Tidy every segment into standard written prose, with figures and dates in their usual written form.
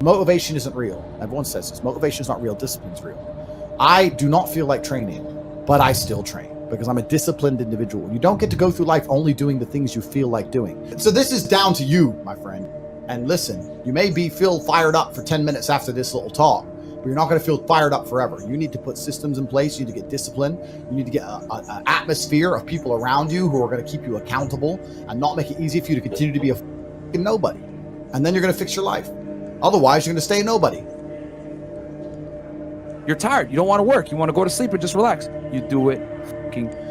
Motivation isn't real. Everyone says this. Motivation is not real. Discipline's real. I do not feel like training, but I still train because I'm a disciplined individual. You don't get to go through life only doing the things you feel like doing. So this is down to you, my friend. And listen, you may feel fired up for 10 minutes after this little talk, but you're not going to feel fired up forever. You need to put systems in place. You need to get discipline. You need to get an atmosphere of people around you who are going to keep you accountable and not make it easy for you to continue to be a fucking nobody. And then you're going to fix your life. Otherwise, you're going to stay a nobody. You're tired. You don't want to work. You want to go to sleep and just relax. You do it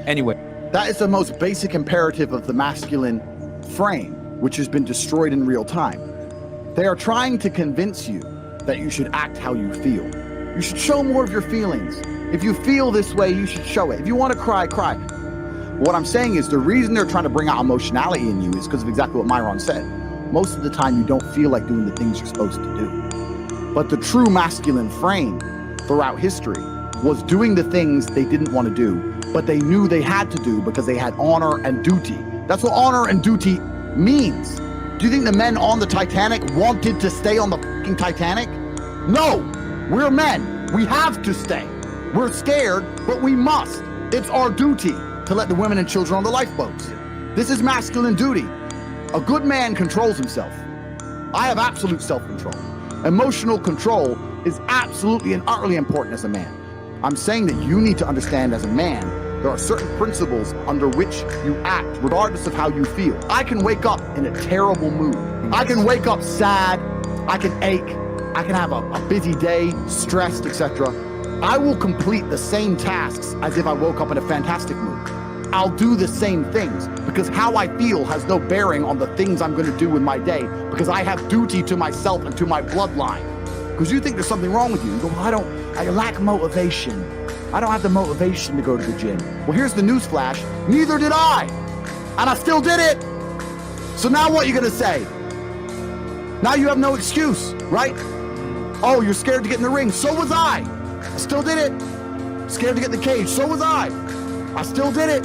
anyway. That is the most basic imperative of the masculine frame, which has been destroyed in real time. They are trying to convince you that you should act how you feel. You should show more of your feelings. If you feel this way, you should show it. If you want to cry, cry. What I'm saying is the reason they're trying to bring out emotionality in you is because of exactly what Myron said. Most of the time, you don't feel like doing the things you're supposed to do. But the true masculine frame throughout history was doing the things they didn't want to do, but they knew they had to do because they had honor and duty. That's what honor and duty means. Do you think the men on the Titanic wanted to stay on the fucking Titanic? No, we're men. We have to stay. We're scared, but we must. It's our duty to let the women and children on the lifeboats. This is masculine duty. A good man controls himself. I have absolute self-control. Emotional control is absolutely and utterly important as a man. I'm saying that you need to understand as a man, there are certain principles under which you act, regardless of how you feel. I can wake up in a terrible mood. I can wake up sad. I can ache. I can have a busy day, stressed, etc. I will complete the same tasks as if I woke up in a fantastic mood. I'll do the same things because how I feel has no bearing on the things I'm going to do in my day because I have duty to myself and to my bloodline. Because you think there's something wrong with you. You go, well, I lack motivation. I don't have the motivation to go to the gym. Well, here's the news flash. Neither did I. And I still did it. So now what are you going to say? Now you have no excuse, right? Oh, you're scared to get in the ring. So was I. I still did it. Scared to get in the cage. So was I still did it.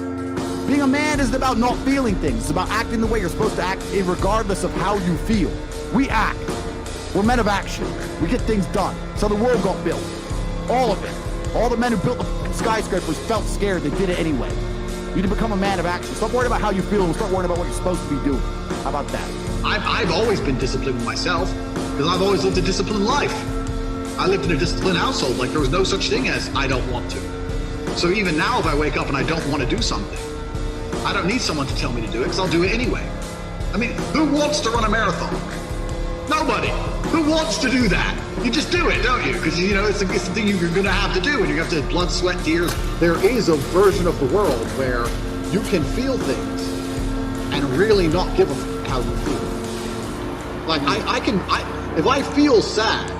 Being a man isn't about not feeling things. It's about acting the way you're supposed to act regardless of how you feel. We act. We're men of action. We get things done. So the world got built. All of it. All the men who built the skyscrapers felt scared. They did it anyway. You need to become a man of action. Stop worrying about how you feel and start worrying about what you're supposed to be doing. How about that? I've always been disciplined with myself because I've always lived a disciplined life. I lived in a disciplined household. Like there was no such thing as I don't want to. So even now, if I wake up and I don't want to do something, I don't need someone to tell me to do it because I'll do it anyway. I mean, who wants to run a marathon? Nobody. Who wants to do that? You just do it, don't you? Because, you know, it's the thing you're going to have to do, and you have to blood, sweat, tears. There is a version of the world where you can feel things and really not give a f*** how you feel. Like, if I feel sad,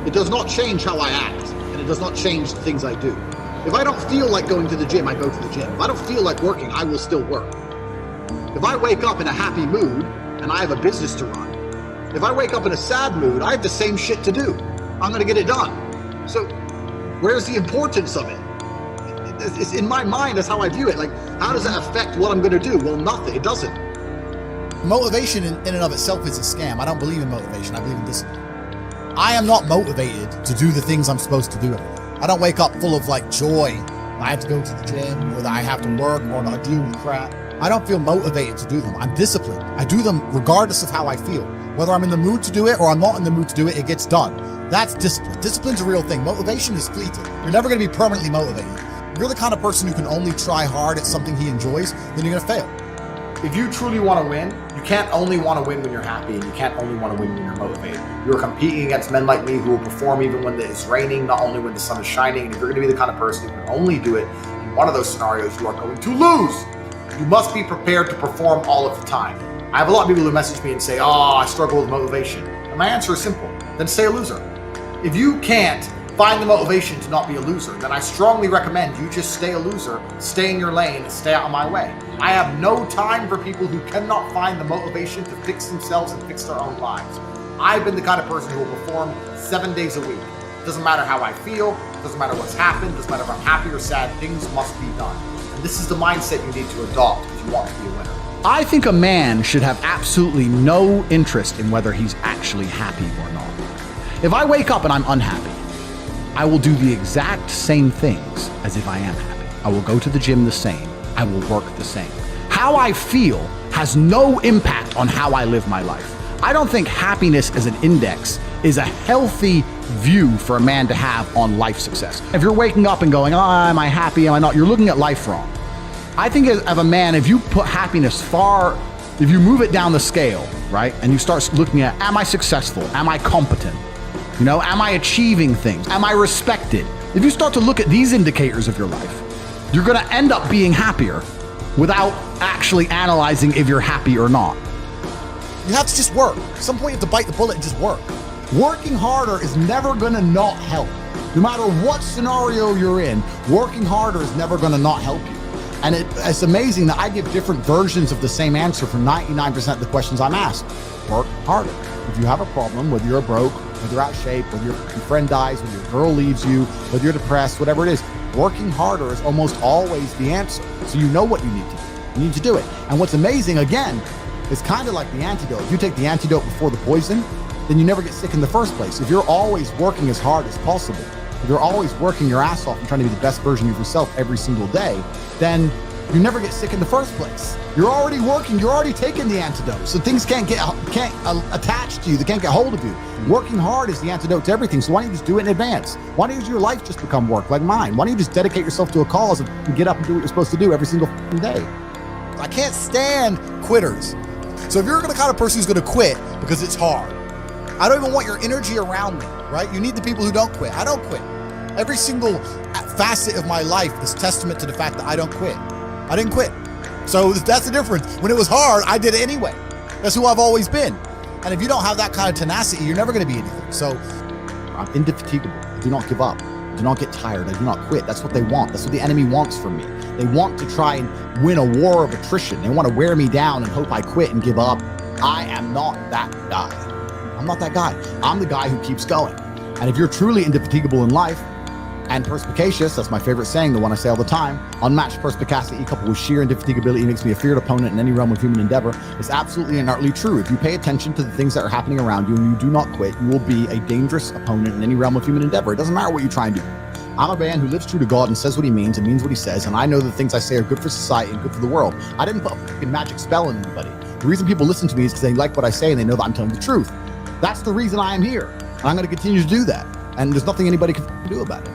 it does not change how I act, and it does not change the things I do. If I don't feel like going to the gym, I go to the gym. If I don't feel like working, I will still work. If I wake up in a happy mood and I have a business to run, if I wake up in a sad mood, I have the same shit to do. I'm going to get it done. So where's the importance of it? It's in my mind, that's how I view it. Like, how does that affect what I'm going to do? Well, nothing. It doesn't. Motivation in and of itself is a scam. I don't believe in motivation. I believe in discipline. I am not motivated to do the things I'm supposed to do every day. I don't wake up full of like joy. I have to go to the gym, or that I have to work, or I deal with crap. I don't feel motivated to do them. I'm disciplined. I do them regardless of how I feel. Whether I'm in the mood to do it or I'm not in the mood to do it, it gets done. That's discipline. Discipline's a real thing. Motivation is fleeting. You're never going to be permanently motivated. If you're the kind of person who can only try hard at something he enjoys, then you're going to fail. If you truly want to win, you can't only want to win when you're happy, and you can't only want to win when you're motivated. You're competing against men like me who will perform even when it's raining, not only when the sun is shining. And if you're going to be the kind of person who can only do it in one of those scenarios, you are going to lose. You must be prepared to perform all of the time. I have a lot of people who message me and say, oh, I struggle with motivation. And my answer is simple. Then stay a loser. If you can't find the motivation to not be a loser, then I strongly recommend you just stay a loser, stay in your lane, and stay out of my way. I have no time for people who cannot find the motivation to fix themselves and fix their own lives. I've been the kind of person who will perform 7 days a week. Doesn't matter how I feel, doesn't matter what's happened, doesn't matter if I'm happy or sad, things must be done. And this is the mindset you need to adopt if you want to be a winner. I think a man should have absolutely no interest in whether he's actually happy or not. If I wake up and I'm unhappy, I will do the exact same things as if I am happy. I will go to the gym the same. I will work the same. How I feel has no impact on how I live my life. I don't think happiness as an index is a healthy view for a man to have on life success. If you're waking up and going, oh, am I happy, am I not? You're looking at life wrong. I think of a man, if you put happiness if you move it down the scale, right? And you start looking at, am I successful? Am I competent? You know, am I achieving things? Am I respected? If you start to look at these indicators of your life, you're gonna end up being happier without actually analyzing if you're happy or not. You have to just work. At some point you have to bite the bullet and just work. Working harder is never gonna not help. No matter what scenario you're in, working harder is never gonna not help you. And it's amazing that I give different versions of the same answer for 99% of the questions I'm asked. Work harder. If you have a problem, whether you're broke, whether you're out of shape, whether your friend dies, whether your girl leaves you, whether you're depressed, whatever it is, working harder is almost always the answer. So you know what you need to do. You need to do it. And what's amazing, again, is kind of like the antidote. If you take the antidote before the poison, then you never get sick in the first place. If you're always working as hard as possible, if you're always working your ass off and trying to be the best version of yourself every single day, then you never get sick in the first place. You're already working, you're already taking the antidote. So things can't attach to you, they can't get hold of you. Working hard is the antidote to everything. So why don't you just do it in advance? Why don't your life just become work like mine? Why don't you just dedicate yourself to a cause and get up and do what you're supposed to do every single day? I can't stand quitters. So if you're the kind of person who's gonna quit because it's hard, I don't even want your energy around me, right? You need the people who don't quit. I don't quit. Every single facet of my life is testament to the fact that I don't quit. I didn't quit. So that's the difference. When it was hard, I did it anyway. That's who I've always been. And if you don't have that kind of tenacity, you're never gonna be anything. So I'm indefatigable. I do not give up. I do not get tired. I do not quit. That's what they want. That's what the enemy wants from me. They want to try and win a war of attrition. They want to wear me down and hope I quit and give up. I am not that guy. I'm not that guy. I'm the guy who keeps going. And if you're truly indefatigable in life and perspicacious, that's my favorite saying, the one I say all the time, unmatched perspicacity coupled with sheer indefatigability makes me a feared opponent in any realm of human endeavor, is absolutely and utterly true. If you pay attention to the things that are happening around you and you do not quit, you will be a dangerous opponent in any realm of human endeavor. It doesn't matter what you try and do. I'm a man who lives true to God and says what he means and means what he says, and I know the things I say are good for society and good for the world. I didn't put a fucking magic spell on anybody. The reason people listen to me is because they like what I say and they know that I'm telling the truth. That's the reason I am here, and I'm going to continue to do that, and there's nothing anybody can do about it.